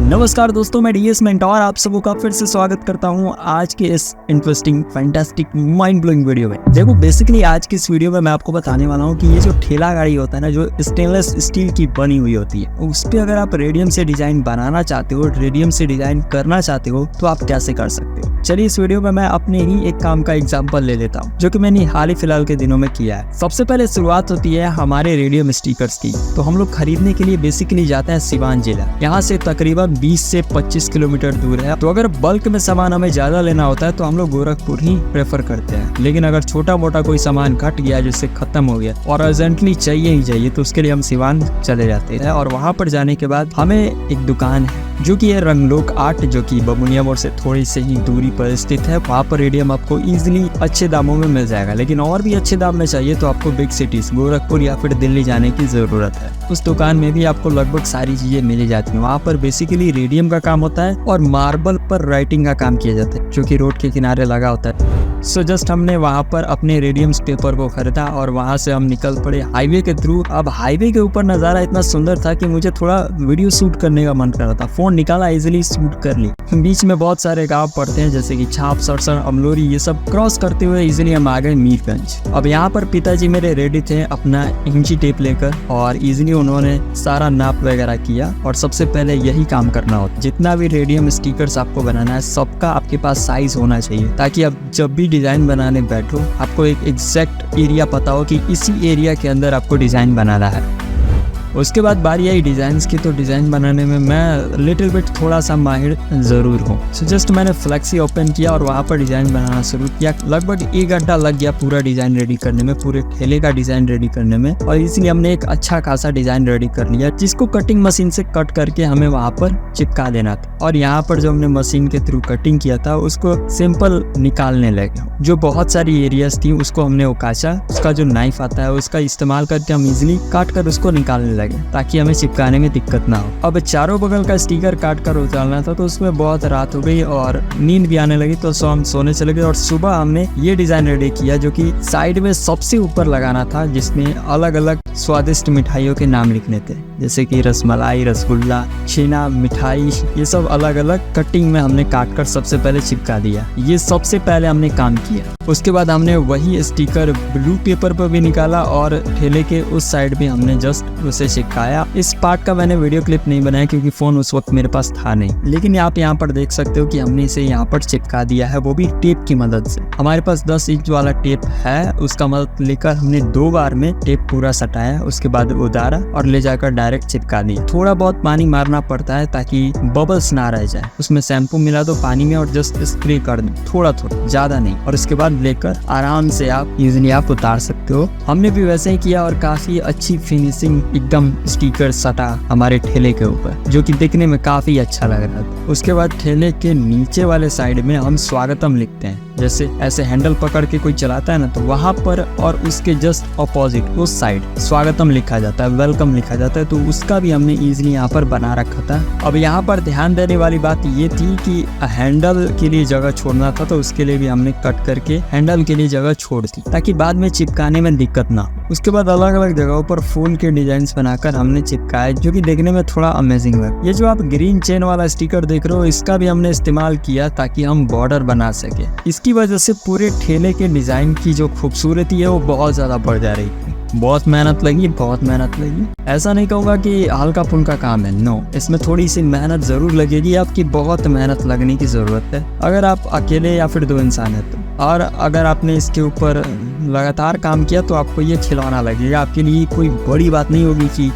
नमस्कार दोस्तों, मैं डीएस मेंटोर आप सबों का फिर से स्वागत करता हूं आज के इस interesting fantastic mind blowing video में। देखो बेसिकली आज की इस वीडियो में मैं आपको बताने वाला हूं कि ये जो ठेला गाड़ी होता है ना, जो स्टेनलेस स्टील की बनी हुई होती है, उस पर अगर आप रेडियम से डिजाइन बनाना चाहते हो, रेडियम से डिजाइन करना चाहते हो तो आप कैसे कर सकते हो। चलिए इस वीडियो में मैं अपने ही एक काम का एग्जाम्पल ले लेता हूँ जो कि मैंने हाल ही फिलहाल के दिनों में किया है। सबसे पहले शुरुआत होती है हमारे रेडियम स्टिकर्स की। तो हम लोग खरीदने के लिए बेसिकली जाते हैं सिवान जिला। यहाँ से तकरीबन 20 से 25 किलोमीटर दूर है। तो अगर बल्क में सामान हमें ज्यादा लेना होता है तो हम लोग गोरखपुर ही प्रेफर करते हैं। लेकिन अगर छोटा मोटा कोई सामान घट गया, जिससे खत्म हो गया और अर्जेंटली चाहिए ही चाहिए, तो उसके लिए हम सिवान चले जाते हैं। और वहाँ पर जाने के बाद हमें एक दुकान है जो कि है रंगलोक आर्ट, जो कि बमुनिया मोड़ से थोड़ी सी ही दूरी पर स्थित है। वहाँ पर रेडियम आपको इजीली अच्छे दामों में मिल जाएगा। लेकिन और भी अच्छे दाम में चाहिए तो आपको बिग सिटीज गोरखपुर या फिर दिल्ली जाने की जरूरत है। उस दुकान में भी आपको लगभग सारी चीजें मिल जाती हैं। वहाँ पर बेसिकली रेडियम का काम होता है और मार्बल पर राइटिंग का काम किया जाता है, जो कि रोड के किनारे लगा होता है। सो जस्ट हमने वहाँ पर अपने रेडियम पेपर को खरीदा और वहाँ से हम निकल पड़े हाईवे के थ्रू। अब हाईवे के ऊपर नज़ारा इतना सुंदर था कि मुझे थोड़ा वीडियो शूट करने का मन कर रहा था। फोन निकाला, इजीली शूट कर ली। बीच में बहुत सारे गांव पड़ते हैं जैसे कि छाप, सरसर, अमलोरी, ये सब क्रॉस करते हुए इजीली हम आ गए मीरगंज। अब यहाँ पर पिताजी मेरे रेडी थे अपना इंची टेप लेकर, और इजीली उन्होंने सारा नाप वगैरह किया। और सबसे पहले यही काम करना होता है, जितना भी रेडियम स्टिकर्स आपको बनाना है सबका आपके पास साइज होना चाहिए, ताकि आप जब भी डिजाइन बनाने बैठो आपको एक एग्जैक्ट एरिया पता हो कि इसी एरिया के अंदर आपको डिजाइन बनाना है। उसके बाद बारी आई डिज़ाइंस की। तो डिज़ाइन बनाने में मैं लिटिल बिट थोड़ा सा माहिर ज़रूर हूँ। सो जस्ट मैंने फ्लेक्सी ओपन किया और वहाँ पर डिज़ाइन बनाना शुरू किया। लगभग 1 घंटा लग गया पूरा डिज़ाइन रेडी करने में, पूरे ठेले का डिज़ाइन रेडी करने में। और इसलिए हमने एक अच्छा खासा डिज़ाइन रेडी कर लिया, जिसको कटिंग मशीन से कट करके हमें वहाँ पर चिपका देना था। और यहाँ पर जो हमने मशीन के थ्रू कटिंग किया था उसको सिंपल निकालने लगे। जो बहुत सारी एरियाज थी उसको हमने काचा, उसका जो नाइफ आता है उसका इस्तेमाल करके हम इजिली काट कर उसको निकालने लगे, ताकि हमें चिपकाने में दिक्कत ना हो। अब चारों बगल का स्टिकर काट कर उतारना था, तो उसमें बहुत रात हो गई और नींद भी आने लगी, तो हम सोने चले गए। और सुबह हमने ये डिजाइन रेडी किया जो कि साइड में सबसे ऊपर लगाना था, जिसमें अलग अलग स्वादिष्ट मिठाइयों के नाम लिखने थे, जैसे कि रसमलाई, रसगुल्ला, छेना मिठाई, ये सब अलग अलग कटिंग में हमने काट कर सबसे पहले चिपका दिया। ये सबसे पहले हमने काम किया। उसके बाद हमने वही स्टिकर ब्लू पेपर पर भी निकाला और ठेले के उस साइड भी हमने जस्ट उसे चिपकाया। इस पार्ट का मैंने वीडियो क्लिप नहीं बनाया क्योंकि फोन उस वक्त मेरे पास था नहीं, लेकिन आप यहाँ पर देख सकते हो कि हमने इसे यहाँ पर चिपका दिया है, वो भी टेप की मदद से। हमारे पास 10 इंच वाला टेप है, उसका मदद लेकर हमने 2 बार में टेप पूरा सटाया, उसके बाद उतारा और ले जाकर डायरेक्ट चिपका दिया। थोड़ा बहुत पानी मारना पड़ता है ताकि बबल्स ना रह जाए। उसमें शैम्पू मिला दो पानी में और जस्ट स्प्रे कर दो, थोड़ा थोड़ा, ज्यादा नहीं। और उसके बाद लेकर आराम से आप इजीली आप उतार सकते हो। हमने भी वैसे ही किया और काफी अच्छी फिनिशिंग एकदम स्टिकर सटा हमारे ठेले के ऊपर, जो कि देखने में काफी अच्छा लग रहा था। उसके बाद ठेले के नीचे वाले साइड में हम स्वागतम लिखते हैं, जैसे ऐसे हैंडल पकड़ के कोई चलाता है ना, तो वहां पर और उसके जस्ट ऑपोजिट उस साइड स्वागतम लिखा जाता है, वेलकम लिखा जाता है। तो उसका भी हमने इजीली यहाँ पर बना रखा था। अब यहाँ पर ध्यान देने वाली बात ये थी कि हैंडल के लिए जगह छोड़ना था, तो उसके लिए भी हमने कट करके हैंडल के लिए जगह छोड़ दी, ताकि बाद में चिपकाने में दिक्कत ना हो। उसके बाद अलग अलग जगहों पर फूल के डिजाइन बनाकर हमने चिपकाए, जो कि देखने में थोड़ा अमेजिंग है। ये जो आप ग्रीन चेन वाला स्टिकर देख रहे हो, इसका भी हमने इस्तेमाल किया ताकि हम बॉर्डर बना सके। इसकी वजह से पूरे ठेले के डिजाइन की जो खूबसूरती है वो बहुत ज्यादा बढ़ जा रही थी। बहुत मेहनत लगी, बहुत मेहनत लगी। ऐसा नहीं कहूँगा कि हल्का फुल्का काम है, नो, इसमें थोड़ी सी मेहनत जरूर लगेगी। आपकी बहुत मेहनत लगने की जरूरत है अगर आप अकेले या फिर 2 इंसान है तो। और अगर आपने इसके ऊपर लगातार काम किया तो आपको ये खिलौना लगेगा। आपके लिए कोई बड़ी बात नहीं होगी कि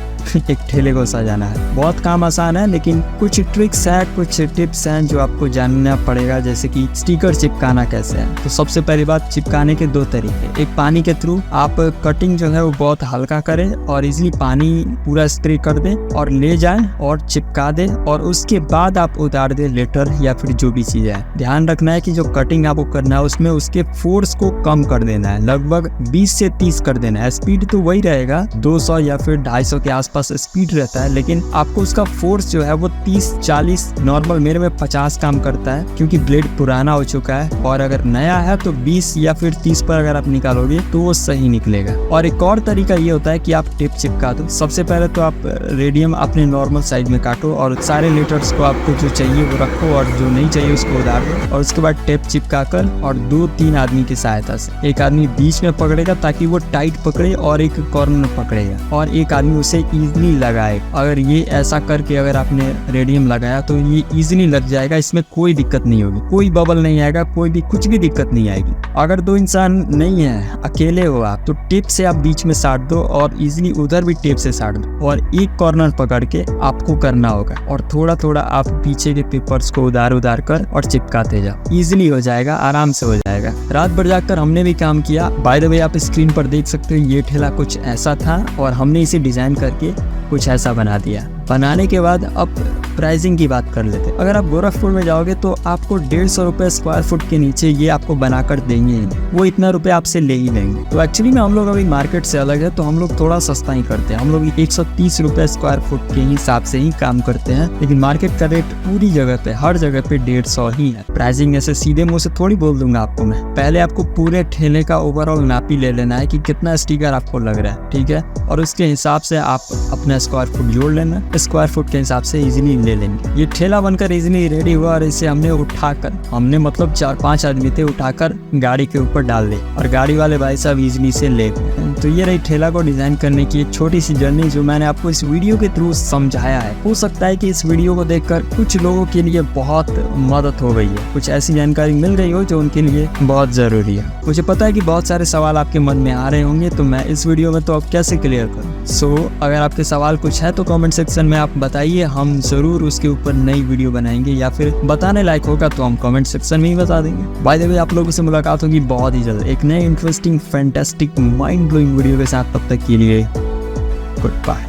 एक ठेले को सजाना है। बहुत काम आसान है, लेकिन कुछ ट्रिक्स है, कुछ टिप्स हैं जो आपको जानना पड़ेगा, जैसे कि स्टिकर चिपकाना कैसे है। तो सबसे पहली बात, चिपकाने के 2 तरीके। एक पानी के थ्रू आप कटिंग जो है वो बहुत हल्का करें और इजीली पानी पूरा स्प्रे कर दें और ले जाएं और चिपका दें, और उसके बाद आप उतार दें लेटर या फिर जो भी चीज है। ध्यान रखना है कि जो कटिंग आपको करना है उसमें उसके फोर्स को कम कर देना है, लगभग 20 से 30 कर देना है। स्पीड तो वही रहेगा, 200 या फिर 250 के आसपास पास स्पीड रहता है, लेकिन आपको उसका फोर्स जो है वो 30-40, नॉर्मल मेरे में 50 काम करता है क्योंकि ब्लेड पुराना हो चुका है। और अगर नया है तो 20 या फिर 30 पर अगर आप निकालोगे तो वो सही निकलेगा। और एक और तरीका ये होता है कि आप टिप चिपका दो। सबसे पहले तो आप रेडियम अपने नॉर्मल साइज में काटो और सारे लीटर्स को आपको जो चाहिए वो रखो और जो नहीं चाहिए उसको उतार दो। और उसके बाद टेप चिपका कर और 2-3 आदमी की सहायता से, एक आदमी बीच में पकड़ेगा ताकि वो टाइट पकड़े और एक कॉर्नर पकड़ेगा और एक आदमी उसे इजीली लगाए। अगर ये ऐसा करके अगर आपने रेडियम लगाया तो ये इजीली लग जाएगा, इसमें कोई दिक्कत नहीं होगी, कोई बबल नहीं आएगा, कोई भी कुछ भी दिक्कत नहीं आएगी। अगर 2 इंसान नहीं है, अकेले हो आप, तो टेप से आप बीच में साट दो और इजीली उधर भी टेप से साट दो और एक कॉर्नर पकड़ के आपको करना होगा और थोड़ा थोड़ा आप पीछे के पेपर्स को उधार कर और चिपकाते जाओ। इजीली हो जाएगा, आराम से हो जाएगा। रात भर जाकर हमने भी काम किया। बाय द वे आप स्क्रीन पर देख सकते हो ये ठेला कुछ ऐसा था और हमने इसे डिजाइन करके कुछ ऐसा बना दिया। बनाने के बाद अब प्राइसिंग की बात कर लेते हैं। अगर आप गोरखपुर में जाओगे तो आपको 150 रुपये स्क्वायर फुट के नीचे ये आपको बनाकर देंगे ही नहीं, वो इतना रुपये आपसे ले ही लेंगे। तो एक्चुअली में हम लोग अभी मार्केट से अलग है, तो हम लोग थोड़ा सस्ता ही करते हैं। हम लोग 130 रुपये स्क्वायर फुट के हिसाब से ही काम करते हैं, लेकिन मार्केट का रेट पूरी जगह पे, हर जगह पे 150 ही है। प्राइसिंग ऐसे सीधे मुँह से थोड़ी बोल दूंगा आपको मैं। पहले आपको पूरे ठेले का ओवरऑल नापी ले लेना है कि कितना स्टिकर आपको लग रहा है, ठीक है, और उसके हिसाब से आप अपना स्क्वायर फुट जोड़ लेना। स्क्वायर फुट के हिसाब से इजीली ले लेंगे। ये ठेला बनकर इजीली रेडी हुआ और इसे हमने उठाकर, हमने मतलब 4-5 आदमी थे, उठाकर गाड़ी के ऊपर डाल दे और गाड़ी वाले भाई साहब इजीली से ले गए। तो ये रही ठेला को डिजाइन करने की एक छोटी सी जर्नी जो मैंने आपको इस वीडियो के थ्रू समझाया है। हो सकता है कि इस वीडियो को देखकर कुछ लोगों के लिए बहुत मदद हो गई है, कुछ ऐसी जानकारी मिल गई हो जो उनके लिए बहुत जरूरी है। मुझे पता है कि बहुत सारे सवाल आपके मन में आ रहे होंगे, तो मैं इस वीडियो में तो अब कैसे क्लियर करूँ। सो अगर आपके सवाल कुछ है तो कमेंट सेक्शन में आप बताइए, हम जरूर उसके ऊपर नई वीडियो बनाएंगे, या फिर बताने लायक होगा तो हम कमेंट सेक्शन में ही बता देंगे। बाय द वे आप लोगों से मुलाकात होगी बहुत ही जल्द एक नए interesting fantastic mind blowing video के साथ। तब तक के लिए गुड बाय।